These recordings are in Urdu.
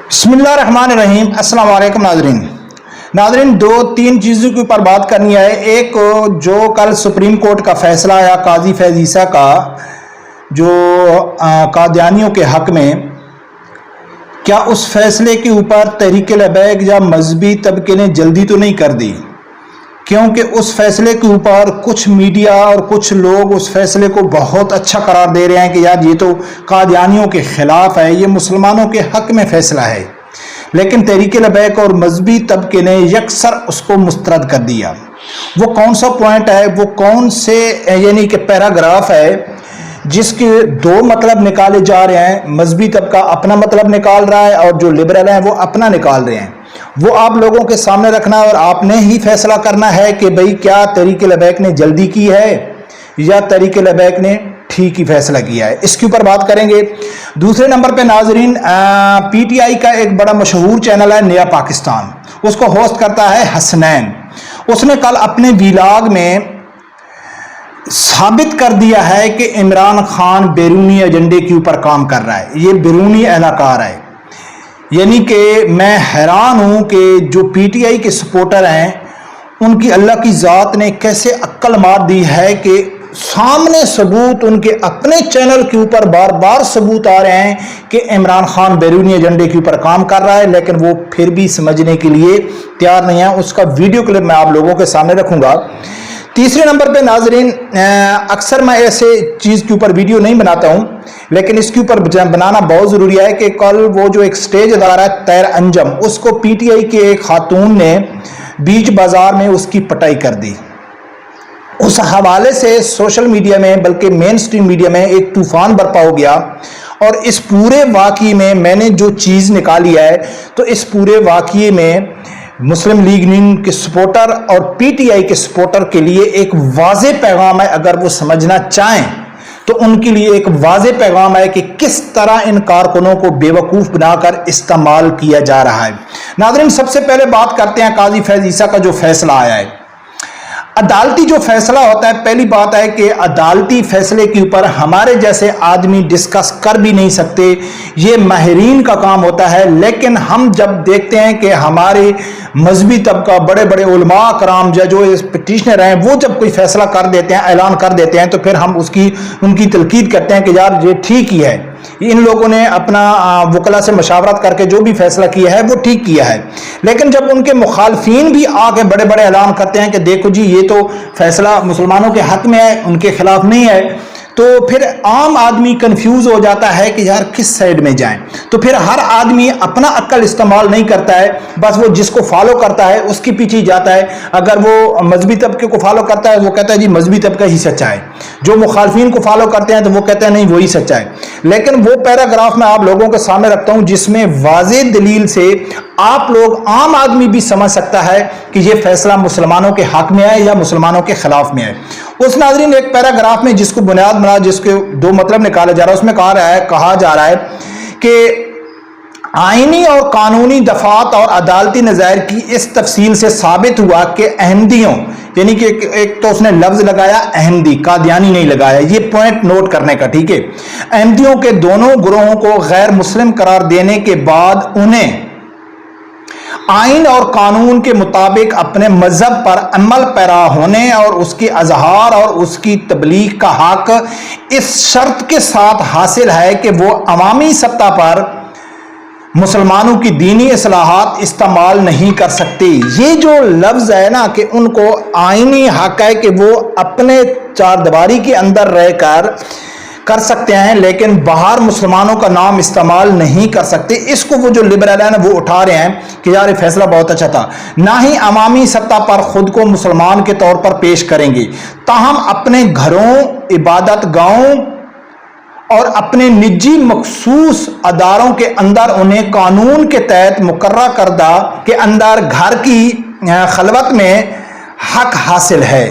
بسم اللہ الرحمن الرحیم۔ السلام علیکم ناظرین دو تین چیزوں کے اوپر بات کرنی ہے۔ ایک جو کل سپریم کورٹ کا فیصلہ آیا قاضی فیض عیسیٰ کا، جو قادیانیوں کے حق میں، کیا اس فیصلے کے اوپر تحریک لبیک یا مذہبی طبقے نے جلدی تو نہیں کر دی؟ کیونکہ اس فیصلے کے اوپر کچھ میڈیا اور کچھ لوگ اس فیصلے کو بہت اچھا قرار دے رہے ہیں کہ یار یہ تو قادیانیوں کے خلاف ہے، یہ مسلمانوں کے حق میں فیصلہ ہے، لیکن تحریک لبیک اور مذہبی طبقے نے یکسر اس کو مسترد کر دیا۔ وہ کون سا پوائنٹ ہے، وہ کون سے یعنی کہ پیراگراف ہے جس کے دو مطلب نکالے جا رہے ہیں؟ مذہبی طبقہ اپنا مطلب نکال رہا ہے اور جو لبرل ہیں وہ اپنا نکال رہے ہیں۔ وہ آپ لوگوں کے سامنے رکھنا اور آپ نے ہی فیصلہ کرنا ہے کہ بھئی کیا تحریک لبیک نے جلدی کی ہے یا تحریک لبیک نے ٹھیک ہی فیصلہ کیا ہے، اس کے اوپر بات کریں گے۔ دوسرے نمبر پہ ناظرین، پی ٹی آئی کا ایک بڑا مشہور چینل ہے نیا پاکستان، اس کو ہوسٹ کرتا ہے حسنین۔ اس نے کل اپنے ویلاگ میں ثابت کر دیا ہے کہ عمران خان بیرونی ایجنڈے کے اوپر کام کر رہا ہے، یہ بیرونی اہلکار ہے۔ یعنی کہ میں حیران ہوں کہ جو پی ٹی آئی کے سپورٹر ہیں ان کی اللہ کی ذات نے کیسے عقل مار دی ہے کہ سامنے ثبوت ان کے اپنے چینل کے اوپر بار بار ثبوت آ رہے ہیں کہ عمران خان بیرونی ایجنڈے کے اوپر کام کر رہا ہے، لیکن وہ پھر بھی سمجھنے کے لیے تیار نہیں ہے۔ اس کا ویڈیو کلپ میں آپ لوگوں کے سامنے رکھوں گا۔ تیسرے نمبر پہ ناظرین، اکثر میں ایسے چیز کے اوپر ویڈیو نہیں بناتا ہوں، لیکن اس کے اوپر بنانا بہت ضروری ہے کہ کل وہ جو ایک سٹیج ادارہ ہے تیر انجم، اس کو پی ٹی آئی کے ایک خاتون نے بیچ بازار میں اس کی پٹائی کر دی۔ اس حوالے سے سوشل میڈیا میں بلکہ مین سٹریم میڈیا میں ایک طوفان برپا ہو گیا، اور اس پورے واقعے میں نے جو چیز نکالی ہے تو اس پورے واقعے میں مسلم لیگ نون کے سپورٹر اور پی ٹی آئی کے سپورٹر کے لیے ایک واضح پیغام ہے۔ اگر وہ سمجھنا چاہیں تو ان کے لیے ایک واضح پیغام ہے کہ کس طرح ان کارکنوں کو بے وقوف بنا کر استعمال کیا جا رہا ہے۔ ناظرین، سب سے پہلے بات کرتے ہیں قاضی فیض عیسیٰ کا جو فیصلہ آیا ہے۔ عدالتی جو فیصلہ ہوتا ہے، پہلی بات ہے کہ عدالتی فیصلے کے اوپر ہمارے جیسے آدمی ڈسکس کر بھی نہیں سکتے، یہ ماہرین کا کام ہوتا ہے۔ لیکن ہم جب دیکھتے ہیں کہ ہمارے مذہبی طبقہ، بڑے بڑے علماء کرام جو پٹیشنر ہیں، وہ جب کوئی فیصلہ کر دیتے ہیں، اعلان کر دیتے ہیں، تو پھر ہم ان کی تلقین کرتے ہیں کہ یار یہ ٹھیک ہی ہے، ان لوگوں نے اپنا وکلا سے مشاورت کر کے جو بھی فیصلہ کیا ہے وہ ٹھیک کیا ہے۔ لیکن جب ان کے مخالفین بھی آ کے بڑے بڑے اعلان کرتے ہیں کہ دیکھو جی یہ تو فیصلہ مسلمانوں کے حق میں ہے، ان کے خلاف نہیں ہے، تو پھر عام آدمی کنفیوز ہو جاتا ہے کہ یار کس سائیڈ میں جائیں۔ تو پھر ہر آدمی اپنا عقل استعمال نہیں کرتا ہے، بس وہ جس کو فالو کرتا ہے اس کے پیچھے جاتا ہے۔ اگر وہ مذہبی طبقے کو فالو کرتا ہے وہ کہتا ہے جی مذہبی طبقہ ہی سچا ہے، جو مخالفین کو فالو کرتے ہیں تو وہ کہتے ہیں نہیں وہی سچا ہے۔ لیکن وہ پیراگراف میں آپ لوگوں کے سامنے رکھتا ہوں جس میں واضح دلیل سے آپ لوگ عام آدمی بھی سمجھ سکتا ہے کہ یہ فیصلہ مسلمانوں کے حق میں ہے یا مسلمانوں کے خلاف میں ہے۔ اس ناظرین ایک پیراگراف میں جس کو بنیاد بنا جس کے دو مطلب نکالے جا رہا ہے، اس میں کہا جا رہا ہے کہ آئینی اور قانونی دفعات اور عدالتی نظائر کی اس تفصیل سے ثابت ہوا کہ احمدیوں، یعنی کہ ایک تو اس نے لفظ لگایا احمدی، قادیانی نہیں لگایا، یہ پوائنٹ نوٹ کرنے کا، ٹھیک ہے۔ احمدیوں کے دونوں گروہوں کو غیر مسلم قرار دینے کے بعد انہیں آئین اور قانون کے مطابق اپنے مذہب پر عمل پیرا ہونے اور اس کی اظہار اور اس کی تبلیغ کا حق اس شرط کے ساتھ حاصل ہے کہ وہ عوامی سطح پر مسلمانوں کی دینی اصلاحات استعمال نہیں کر سکتے۔ یہ جو لفظ ہے نا کہ ان کو آئینی حق ہے کہ وہ اپنے چار دیواری کے اندر رہ کر سکتے ہیں، لیکن باہر مسلمانوں کا نام استعمال نہیں کر سکتے۔ اس کو وہ جو لبرل ہیں وہ اٹھا رہے ہیں کہ یار یہ فیصلہ بہت اچھا تھا، نہ ہی عوامی سطح پر خود کو مسلمان کے طور پر پیش کریں گے، تاہم اپنے گھروں، عبادت گاہوں اور اپنے نجی مخصوص اداروں کے اندر انہیں قانون کے تحت مقررہ کردہ کے اندر گھر کی خلوت میں حق حاصل ہے۔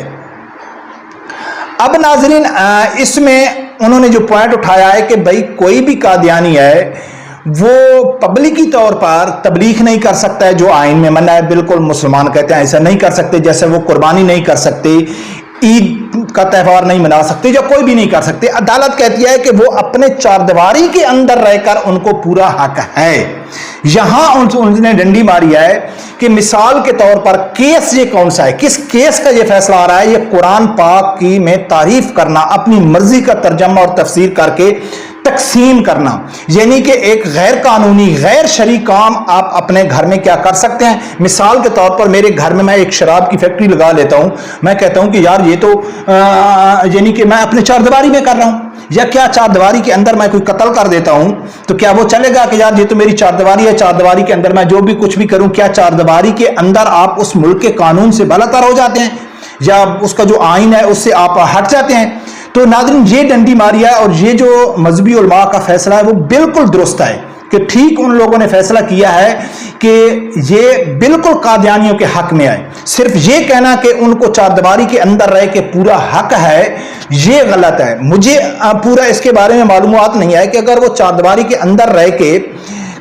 اب ناظرین، اس میں انہوں نے جو پوائنٹ اٹھایا ہے کہ بھائی کوئی بھی قادیانی ہے وہ پبلکی طور پر تبلیغ نہیں کر سکتا ہے جو آئین میں منع ہے۔ بالکل مسلمان کہتے ہیں ایسا نہیں کر سکتے، جیسے وہ قربانی نہیں کر سکتے، عید کا تہوار نہیں منا سکتے یا کوئی بھی نہیں کر سکتے. عدالت کہتی ہے کہ وہ اپنے چاردیواری کے اندر رہ کر ان کو پورا حق ہے. یہاں انہوں نے ڈنڈی ماری ہے کہ مثال کے طور پر کیس یہ کون سا ہے, کس کیس کا یہ فیصلہ آ رہا ہے, یہ قرآن پاک کی میں تعریف کرنا, اپنی مرضی کا ترجمہ اور تفسیر کر کے تقسیم کرنا, یعنی کہ ایک غیر قانونی غیر شرعی کام آپ اپنے گھر میں کیا کر سکتے ہیں. مثال کے طور پر میرے گھر میں ایک شراب کی فیکٹری لگا لیتا ہوں, میں کہتا ہوں کہ یار یہ تو یعنی کہ میں اپنے چاردیواری میں کر رہا ہوں, یا کیا چاردیواری کے اندر میں کوئی قتل کر دیتا ہوں تو کیا وہ چلے گا کہ یار یہ تو میری چاردیواری ہے, چاردیواری کے اندر میں جو بھی کچھ بھی کروں, کیا چاردیواری کے اندر آپ اس ملک کے قانون سے بالاتر ہو جاتے ہیں یا اس کا جو آئین ہے اس سے آپ ہٹ جاتے ہیں؟ تو ناظرین یہ ڈنڈی ماری ہے, اور یہ جو مذہبی علماء کا فیصلہ ہے وہ بالکل درست ہے کہ ٹھیک ان لوگوں نے فیصلہ کیا ہے کہ یہ بالکل قادیانیوں کے حق میں ہے. صرف یہ کہنا کہ ان کو چاردیواری کے اندر رہ کے پورا حق ہے یہ غلط ہے. مجھے پورا اس کے بارے میں معلومات نہیں ہے کہ اگر وہ چاردیواری کے اندر رہ کے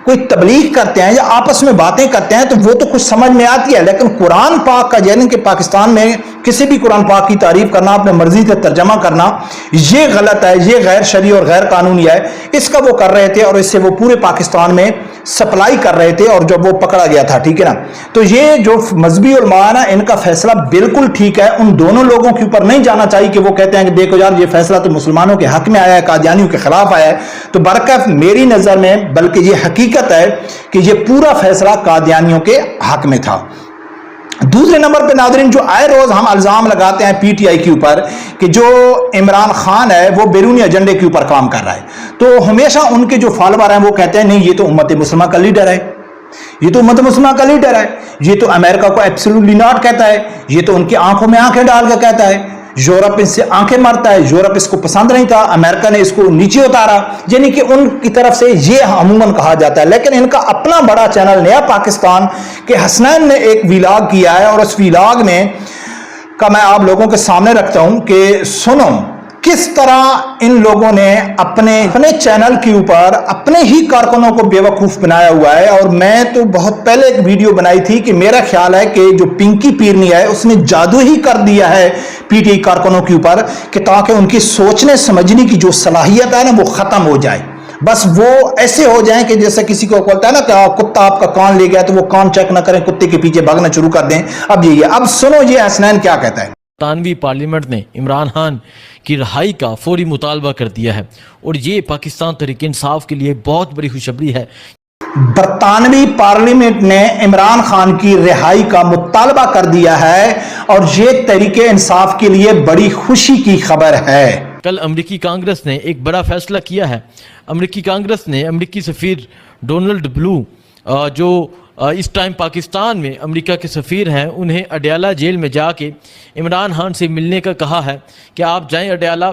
کوئی تبلیغ کرتے ہیں یا آپس میں باتیں کرتے ہیں تو وہ تو کچھ سمجھ میں آتی ہے, لیکن قرآن پاک کا یعنی کہ پاکستان میں کسی بھی قرآن پاک کی تعریف کرنا, اپنے مرضی سے ترجمہ کرنا, یہ غلط ہے, یہ غیر شرعی اور غیر قانونی ہے. اس کا وہ کر رہے تھے اور اس سے وہ پورے پاکستان میں سپلائی کر رہے تھے, اور جب وہ پکڑا گیا تھا, ٹھیک ہے نا. تو یہ جو مذہبی علماء نا, ان کا فیصلہ بالکل ٹھیک ہے. ان دونوں لوگوں کے اوپر نہیں جانا چاہیے کہ وہ کہتے ہیں کہ دیکھو یار یہ فیصلہ تو مسلمانوں کے حق میں آیا ہے, قادیانیوں کے خلاف آیا ہے. تو برکت میری نظر میں بلکہ یہ حقیقت ہے کہ یہ پورا فیصلہ قادیانیوں کے حق میں تھا. دوسرے نمبر پہ ناظرین جو آئے روز ہم الزام لگاتے ہیں پی ٹی آئی کے اوپر کہ جو عمران خان ہے وہ بیرونی ایجنڈے کے اوپر کام کر رہا ہے, تو ہمیشہ ان کے جو فالوور ہیں وہ کہتے ہیں نہیں یہ تو امت مسلمہ کا لیڈر ہے, یہ تو امت مسلمہ کا لیڈر ہے, یہ تو امریکہ کو ایبسولوٹلی ناٹ کہتا ہے, یہ تو ان کی آنکھوں میں آنکھیں ڈال کے کہتا ہے, یورپ اس سے آنکھیں مارتا ہے, یورپ اس کو پسند نہیں تھا, امریکہ نے اس کو نیچے اتارا, یعنی کہ ان کی طرف سے یہ عموماً کہا جاتا ہے. لیکن ان کا اپنا بڑا چینل نیا پاکستان کے حسنین نے ایک ویلاگ کیا ہے, اور اس ویلاگ میں کا میں آپ لوگوں کے سامنے رکھتا ہوں کہ سنو کس طرح ان لوگوں نے اپنے چینل کے اوپر اپنے ہی کارکنوں کو بیوقوف بنایا ہوا ہے. اور میں تو بہت پہلے ایک ویڈیو بنائی تھی کہ میرا خیال ہے کہ جو پنکی پیرنی ہے اس نے جادو ہی کر دیا ہے پی ٹی آئی کارکنوں کے اوپر کہ تاکہ ان کی سوچنے سمجھنے کی جو صلاحیت ہے نا وہ ختم ہو جائے. بس وہ ایسے ہو جائیں کہ جیسے کسی کو بولتا ہے نا کہ کتا آپ کا کان لے گیا تو وہ کان چیک نہ کریں, کتے کے پیچھے بھاگنا شروع کر دیں. اب یہ اب سنو یہ حسنین کیا کہتا ہے. برطانوی پارلیمنٹ نے عمران خان کی رہائی کا فوری مطالبہ کر دیا ہے, اور یہ پاکستان تحریک انصاف کے لیے بہت بڑی خوشخبری ہے. برطانوی پارلیمنٹ نے عمران خان کی رہائی کا مطالبہ کر دیا ہے, اور یہ تحریک انصاف کے لیے بڑی خوشی کی خبر ہے. کل امریکی کانگریس نے ایک بڑا فیصلہ کیا ہے. امریکی کانگریس نے امریکی سفیر ڈونلڈ بلو جو اس ٹائم پاکستان میں امریکہ کے سفیر ہیں, انہیں اڈیالہ جیل میں جا کے عمران خان سے ملنے کا کہا ہے کہ آپ جائیں اڈیالہ,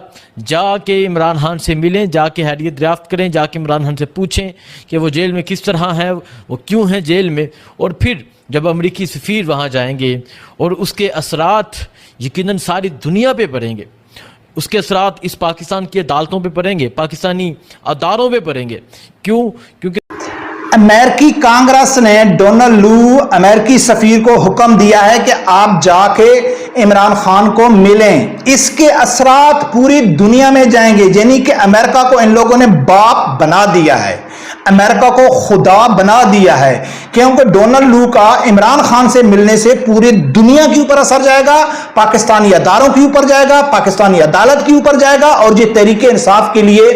جا کے عمران خان سے ملیں, جا کے حیثیت دریافت کریں, جا کے عمران خان سے پوچھیں کہ وہ جیل میں کس طرح ہیں, وہ کیوں ہیں جیل میں. اور پھر جب امریکی سفیر وہاں جائیں گے اور اس کے اثرات یقیناً ساری دنیا پہ پڑیں گے, اس کے اثرات اس پاکستان کی عدالتوں پہ پڑیں گے, پاکستانی اداروں پہ پڑیں گے. کیونکہ امریکی کانگریس نے ڈونلڈ لو امریکی سفیر کو حکم دیا ہے کہ آپ جا کے عمران خان کو ملیں. اس کے اثرات پوری دنیا میں جائیں گے, یعنی کہ امریکہ کو ان لوگوں نے باپ بنا دیا ہے, امریکہ کو خدا بنا دیا ہے, کیونکہ ڈونلڈ لو کا عمران خان سے ملنے سے پوری دنیا کے اوپر اثر جائے گا, پاکستانی اداروں کے اوپر جائے گا, پاکستانی عدالت کے اوپر جائے گا, اور یہ تحریک انصاف کے لیے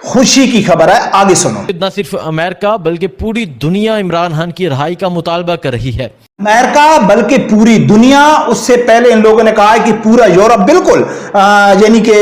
خوشی کی خبر ہے. آگے سنو. نہ صرف امریکہ بلکہ پوری دنیا عمران خان کی رہائی کا مطالبہ کر رہی ہے. امریکہ بلکہ پوری دنیا, اس سے پہلے ان لوگوں نے کہا ہے کہ پورا یورپ, بالکل یعنی کہ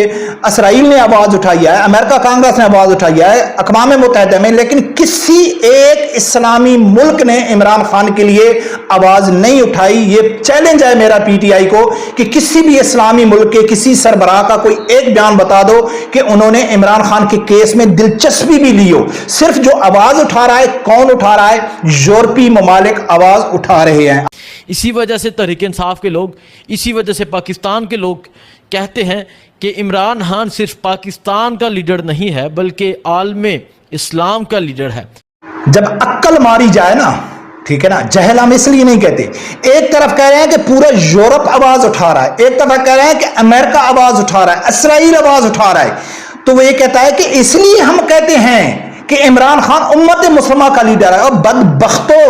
اسرائیل نے آواز اٹھائی ہے, امریکہ کانگریس نے آواز اٹھائی ہے, اقوام متحدہ میں, لیکن کسی ایک اسلامی ملک نے عمران خان کے لیے آواز نہیں اٹھائی. یہ چیلنج ہے میرا پی ٹی آئی کو کہ کسی بھی اسلامی ملک کے کسی سربراہ کا کوئی ایک بیان بتا دو کہ انہوں نے عمران خان کے کیس میں دلچسپی بھی لی ہو. صرف جو آواز اٹھا رہا ہے, کون اٹھا رہا ہے؟ یورپی ممالک آواز اٹھا رہے ہیں. اسی وجہ سے تحریک انصاف کے لوگ, اسی وجہ سے پاکستان کے لوگ کہتے ہیں کہ عمران خان صرف پاکستان کا لیڈر نہیں ہے بلکہ عالم اسلام کا لیڈر ہے. جب عقل ماری جائے نا ٹھیک ہے نا, جہل ہم اس لیے نہیں کہتے. ایک طرف کہہ رہے ہیں کہ پورا یورپ آواز اٹھا رہا ہے, ایک طرف کہہ رہے ہیں کہ امریکہ آواز اٹھا رہا ہے, اسرائیل آواز اٹھا رہا ہے. تو وہ یہ کہتا ہے کہ اس لیے ہم کہتے ہیں کہ عمران خان امت مسلمہ کا لیڈر ہے. اور بدبختو,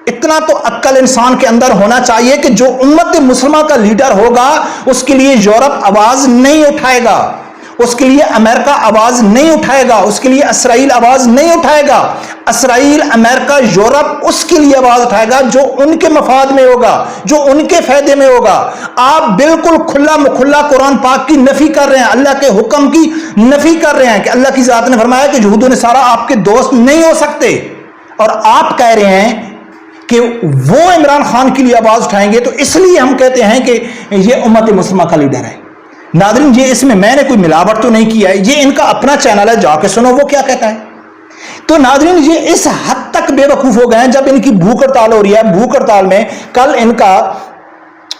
اتنا تو عقل انسان کے اندر ہونا چاہیے کہ جو امت مسلمہ کا لیڈر ہوگا اس کے لیے یورپ آواز نہیں اٹھائے گا, اس کے لیے امریکہ آواز نہیں اٹھائے گا, اس کے لیے اسرائیل آواز نہیں اٹھائے گا. اسرائیل, امریکہ, یورپ اس کے لیے آواز اٹھائے گا جو ان کے مفاد میں ہوگا, جو ان کے فائدے میں ہوگا. آپ بالکل کھلا مکھلا قرآن پاک کی نفی کر رہے ہیں, اللہ کے حکم کی نفی کر رہے ہیں کہ اللہ کی ذات نے فرمایا کہ یہود و نصارہ آپ کے دوست نہیں ہو سکتے, اور آپ کہہ رہے ہیں کہ وہ عمران خان کے لیے آواز اٹھائیں گے. تو اس لیے ہم کہتے ہیں کہ یہ امت مسلمہ کا لیڈر ہے. ناظرین, یہ اس میں نے کوئی ملاوٹ تو نہیں کیا ہے, یہ ان کا اپنا چینل ہے, جا کے سنو وہ کیا کہتا ہے. تو ناظرین, یہ اس حد تک بے وقوف ہو گئے ہیں. جب ان کی بھوک ہڑتال ہو رہی ہے, بھوک ہڑتال میں کل ان کا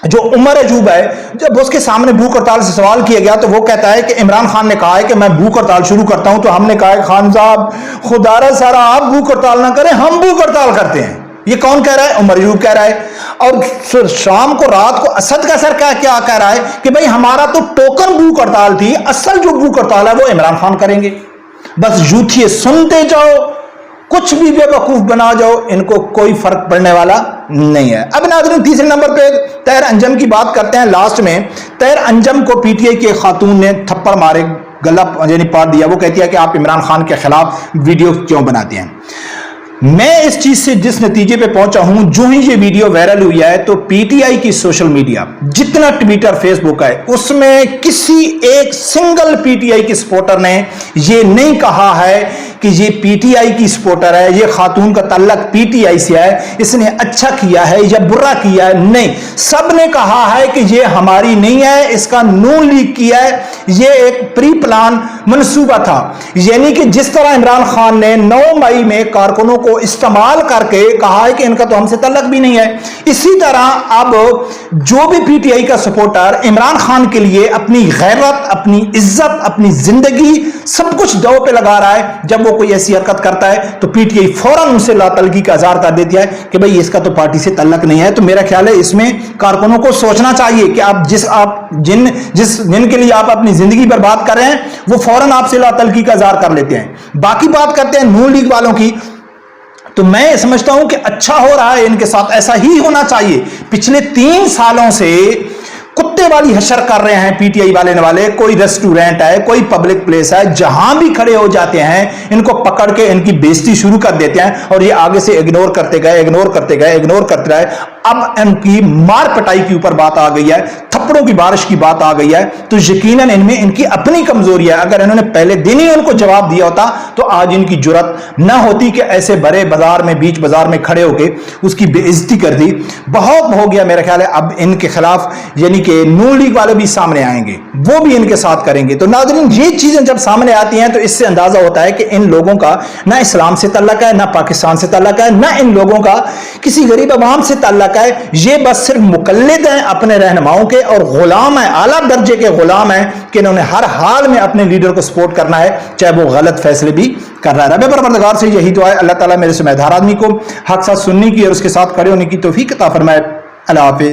جو عمر ایجوب ہے, جب اس کے سامنے بھوک ہڑتال سے سوال کیا گیا تو وہ کہتا ہے کہ عمران خان نے کہا ہے کہ میں بھوک ہڑتال شروع کرتا ہوں. تو ہم نے کہا ہے خان صاحب خدا را سارا آپ بھوک ہڑتال نہ کریں, ہم بھوک ہڑتال کرتے ہیں. یہ کون کہہ رہا ہے؟ عمر ایجوب کہہ رہا ہے. اور شام کو رات کو اسد کا سر کیا کہہ رہا ہے کہ بھئی ہمارا تو ٹوکن بھوک ہڑتال تھی, اصل جو بھوک ہڑتال ہے وہ عمران خان کریں گے. بس جھوٹیے سنتے جاؤ, کچھ بھی بے وقوف بنا جاؤ, ان کو کوئی فرق پڑنے والا نہیں ہے. اب ناظرین, تیسرے نمبر پہ طاہر انجم کی بات کرتے ہیں. لاسٹ میں طاہر انجم کو پی ٹی آئی کے خاتون نے تھپڑ مارے, گلا یعنی پاٹ دیا. وہ کہتی ہے کہ آپ عمران خان کے خلاف ویڈیو کیوں بناتے ہیں. میں اس چیز سے جس نتیجے پہ پہنچا ہوں, جو ہی یہ ویڈیو وائرل ہوئی ہے تو پی ٹی آئی کی سوشل میڈیا, جتنا ٹویٹر فیس بک ہے, اس میں کسی ایک سنگل پی ٹی آئی کی سپورٹر نے یہ نہیں کہا ہے کہ یہ پی ٹی آئی کی سپورٹر ہے, یہ خاتون کا تعلق پی ٹی آئی سے ہے, اس نے اچھا کیا ہے یا برا کیا ہے. نہیں, سب نے کہا ہے کہ یہ ہماری نہیں ہے, اس کا نون لیگ کیا ہے, یہ ایک پری پلان منصوبہ تھا. یعنی کہ جس طرح عمران خان نے 9 مئی میں کارکنوں کو استعمال کر کے کہا ہے کہ ان کا تو ہم سے تعلق بھی نہیں ہے, اسی طرح اب جو بھی پی ٹی آئی کا سپورٹر عمران خان کے لیے اپنی غیرت, اپنی عزت, اپنی زندگی سب کچھ دو پہ لگا رہا ہے, جب وہ کوئی ایسی حرکت کرتا ہے تو پی ٹی آئی فوراً ان سے لا تعلقی کا اظہار کر دیتی ہے کہ بھئی اس کا تو پارٹی سے تعلق نہیں ہے. تو میرا خیال ہے اس میں کارکنوں کو سوچنا چاہیے کہ آپ جن کے لیے آپ اپنی زندگی برباد کر رہے ہیں وہ فوراً آپ سے لا تعلقی کا اظہار کر لیتے ہیں. باقی بات کرتے ہیں نون لیگ والوں کی, تو میں سمجھتا ہوں کہ اچھا ہو رہا ہے ان کے ساتھ, ایسا ہی ہونا چاہیے. پچھلے 3 سالوں سے کتے والی حشر کر رہے ہیں پی ٹی آئی والے. کوئی ریسٹورینٹ ہے, کوئی پبلک پلیس ہے, جہاں بھی کھڑے ہو جاتے ہیں ان کو پکڑ کے ان کی بےزتی شروع کر دیتے ہیں, اور یہ آگے سے اگنور کرتے رہے. اب ان کی مار پٹائی کے اوپر بات آ گئی ہے, تھپڑوں کی بارش کی بات آ گئی ہے, تو یقیناً ان میں ان کی اپنی کمزوری ہے. اگر انہوں نے پہلے دن ہی ان کو جواب دیا ہوتا تو آج ان کی جرات نہ ہوتی کہ ایسے بڑے بازار میں, بیچ بازار میں کھڑے ہو کے اس کی بے عزتی کر دی. بہت ہو گیا میرا خیال ہے. اب ان کے خلاف یعنی کہ نون لیگ والے بھی سامنے آئیں گے, وہ بھی ان کے ساتھ کریں گے. تو ناظرین, یہ چیزیں جب سامنے آتی ہیں تو اس سے اندازہ ہوتا ہے کہ ان لوگوں کا نہ اسلام سے تعلق ہے, نہ پاکستان سے تعلق ہے, نہ ان لوگوں کا کسی غریب عوام سے تعلق ہے. یہ بس صرف مقلد ہیں اپنے رہنماؤں کے, اور غلام ہیں, اعلیٰ درجے کے غلام ہیں کہ انہوں نے ہر حال میں اپنے لیڈر کو سپورٹ کرنا ہے, چاہے وہ غلط فیصلے بھی کر رہا ہے. رب پروردگار سے یہی دعا ہے, اللہ تعالیٰ میرے سمیت ہر آدمی کو حق ساتھ سننے کی اور اس کے ساتھ کھڑے ہونے کی توفیق عطا فرمائے. اللہ حافظ.